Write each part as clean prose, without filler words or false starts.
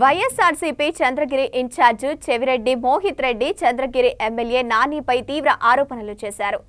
YSRCP Chandragiri incharge Chevireddy Mohit Reddy Chandragiri MLA నానిపై తీవ్ర ఆరోపణలు చేశారు.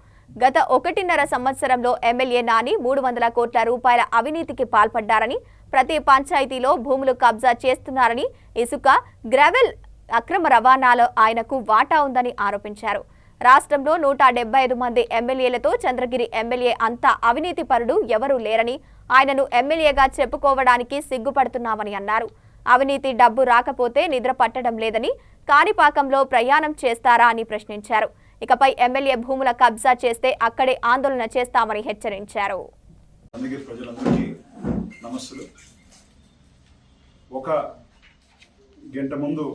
గత 1.5 సంవత్సరంలో ఎమ్మెల్యే నాని 300 కోట్ల రూపాయల అవినీతికి పాల్పడ్డారని, ప్రతి పంచాయతీలో భూములు కబ్జా చేస్తున్నారని, ఇసుక, గ్రావెల్ అక్రమ రవాణాలో ఆయనకు వాటా ఉందని ఆరోపించారు. రాష్ట్రంలో 175 మంది ఎమ్మెల్యేలతో చంద్రగిరి ఎమ్మెల్యే అంతా అవినీతి పరుడు ఎవరూ లేరని, ఆయనను ఎమ్మెల్యేగా చెప్పుకోవడానికి సిగ్గుపడుతున్నామని అన్నారు. అవినీతి డబ్బు రాకపోతే నిద్ర పట్టడం లేదని, కాణిపాకంలో ప్రయాణం చేస్తారా అని ప్రశ్నించారు. ఇకపై ఎమ్మెల్యే భూముల కబ్జా చేస్తే అక్కడే ఆందోళన చేస్తామని హెచ్చరించారు. ఒక గంట ముందు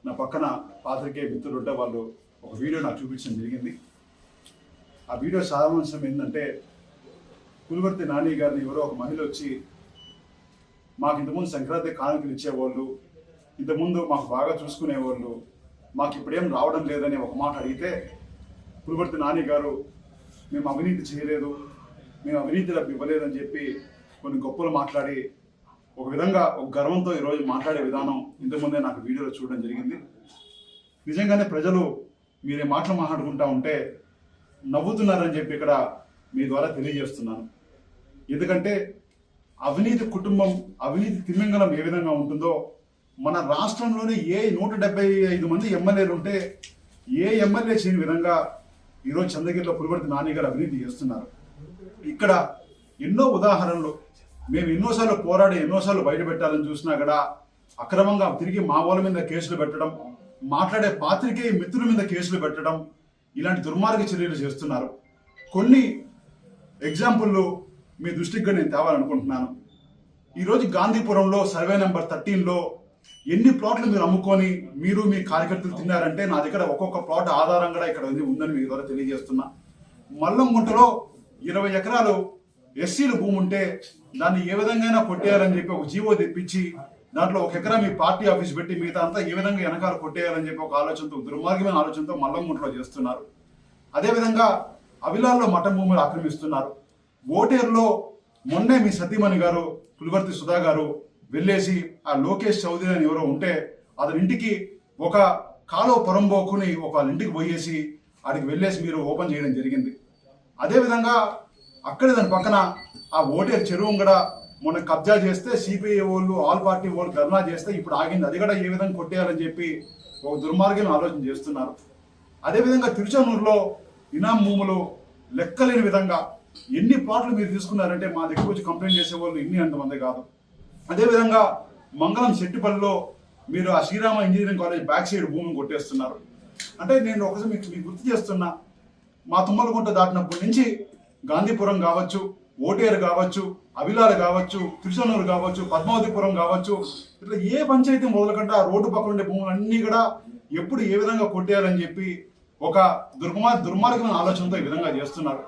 నా పక్కన పాత్రికేయ మిత్రులుంటే వాళ్ళు ఒక వీడియో నాకు చూపించడం జరిగింది. ఆ వీడియో సారాంశం ఏంటంటే, పులివర్తి నాని గారిని ఎవరో ఒక మహిళ వచ్చి, మాకు ఇంతకుముందు సంక్రాంతి కానుకలు ఇచ్చేవాళ్ళు, ఇంతకుముందు మాకు బాగా చూసుకునేవాళ్ళు, మాకు ఇప్పుడేం రావడం లేదని ఒక మాట అడిగితే, పులివర్తి నాని గారు మేము అవినీతి చేయలేదు, మేము అవినీతి డబ్బు ఇవ్వలేదని చెప్పి కొన్ని గొప్పలు మాట్లాడి ఒక విధంగా ఒక గర్వంతో ఈరోజు మాట్లాడే విధానం ఇంతకుముందే నాకు వీడియోలో చూడడం జరిగింది. నిజంగానే ప్రజలు మీరే మాటలు మాట్లాడుకుంటా ఉంటే నవ్వుతున్నారని చెప్పి ఇక్కడ మీ ద్వారా తెలియజేస్తున్నాను. ఎందుకంటే అవినీతి కుటుంబం, అవినీతి తిమింగలం ఏ విధంగా ఉంటుందో, మన రాష్ట్రంలోనే ఏ 175 మంది ఎమ్మెల్యేలు ఉంటే ఏ ఎమ్మెల్యే చేయని విధంగా ఈరోజు చంద్రగిరిలో పులివర్తి నాని గారు అవినీతి చేస్తున్నారు. ఇక్కడ ఎన్నో ఉదాహరణలు, మేము ఎన్నోసార్లు పోరాడి ఎన్నోసార్లు బయట పెట్టాలని చూసినా కూడా అక్రమంగా తిరిగి మా వాళ్ళ మీద కేసులు పెట్టడం, మాట్లాడే పాత్రికేయ మిత్రుల మీద కేసులు పెట్టడం, ఇలాంటి దుర్మార్గ చర్యలు చేస్తున్నారు. కొన్ని ఎగ్జాంపుల్లు మీ దృష్టికి నేను తేవాలనుకుంటున్నాను. ఈరోజు గాంధీపురంలో సర్వే నెంబర్ 13లో ఎన్ని ప్లాట్లు మీరు అమ్ముకొని మీరు మీ కార్యకర్తలు తిన్నారంటే నా దగ్గర ఒక్కొక్క ప్లాట్ ఆధారం కూడా ఇక్కడ ఉందని మీ ద్వారా తెలియజేస్తున్నా. మల్లంగుంటలో 20 ఎకరాలు ఎస్సీలు భూమి ఉంటే దాన్ని ఏ విధంగా కొట్టేయాలని చెప్పి ఒక జీవో తెప్పించి దాంట్లో 1 ఎకరా మీ పార్టీ ఆఫీస్ పెట్టి మిగతా అంతా ఏ విధంగా వెనకాల కొట్టేయాలని చెప్పి ఒక ఆలోచనతో, దుర్మార్గమైన ఆలోచనతో మల్లంగుంటలో చేస్తున్నారు. అదేవిధంగా అవిలాల్లో మఠం భూములు ఆక్రమిస్తున్నారు. ఓటేరులో మొన్నే మీ సతీమణి గారు పులివర్తి సుధా గారు వెళ్ళేసి ఆ లోకేష్ చౌదరి అని ఎవరో ఉంటే అతని ఇంటికి ఒక కాలువ పొరంబోకుని ఒక ఇంటికి పోయేసి అడికి వెళ్ళేసి మీరు ఓపెన్ చేయడం జరిగింది. అదేవిధంగా అక్కడే దాని పక్కన ఆ ఓటేరు చెరువు కూడా మొన్న కబ్జా చేస్తే సిపిఐ వాళ్ళు, ఆల్ పార్టీ వాళ్ళు ధర్నా చేస్తే ఇప్పుడు ఆగింది. అది కూడా ఏ విధంగా కొట్టేయాలని చెప్పి ఒక దుర్మార్గం ఆలోచన చేస్తున్నారు. అదేవిధంగా తిరుచానూరులో ఇనాం భూములు లెక్కలేని విధంగా ఎన్ని ప్లాట్లు మీరు తీసుకున్నారంటే మా దగ్గర వచ్చి కంప్లైంట్ చేసేవాళ్ళు ఇన్ని అంతమంది కాదు. అదేవిధంగా మంగళం శెట్టిపల్లిలో మీరు ఆ Srirama engineering college back side భూమిని కొట్టేస్తున్నారు. అంటే నేను ఒకసారి మీకు గుర్తు చేస్తున్నా, మా తుమ్మలగుంట దాటినప్పటి నుంచి గాంధీపురం కావచ్చు, ఓటేరు కావచ్చు, అవిలాలు కావచ్చు, తిరుచానూరు కావచ్చు, పద్మావతిపురం కావచ్చు, ఇట్లా ఏ పంచాయతీ మొదలుకంటే ఆ రోడ్డు పక్కన ఉండే భూములన్నీ కూడా ఎప్పుడు ఏ విధంగా కొట్టేయాలని చెప్పి ఒక దుర్మార్గమైన ఆలోచనతో ఈ విధంగా చేస్తున్నారు.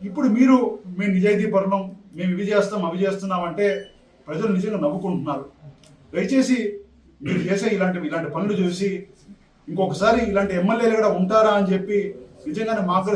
ఇప్పుడు మీరు మేము నిజాయితీ పరులం, మేము ఇవి చేస్తాం అవి చేస్తున్నాం అంటే ప్రజలు నిజంగా నవ్వుకుంటున్నారు. దయచేసి మీరు చేసే ఇలాంటి పనులు చూసి ఇంకొకసారి ఇలాంటి ఎమ్మెల్యేలు కూడా ఉంటారా అని చెప్పి నిజంగానే మాకు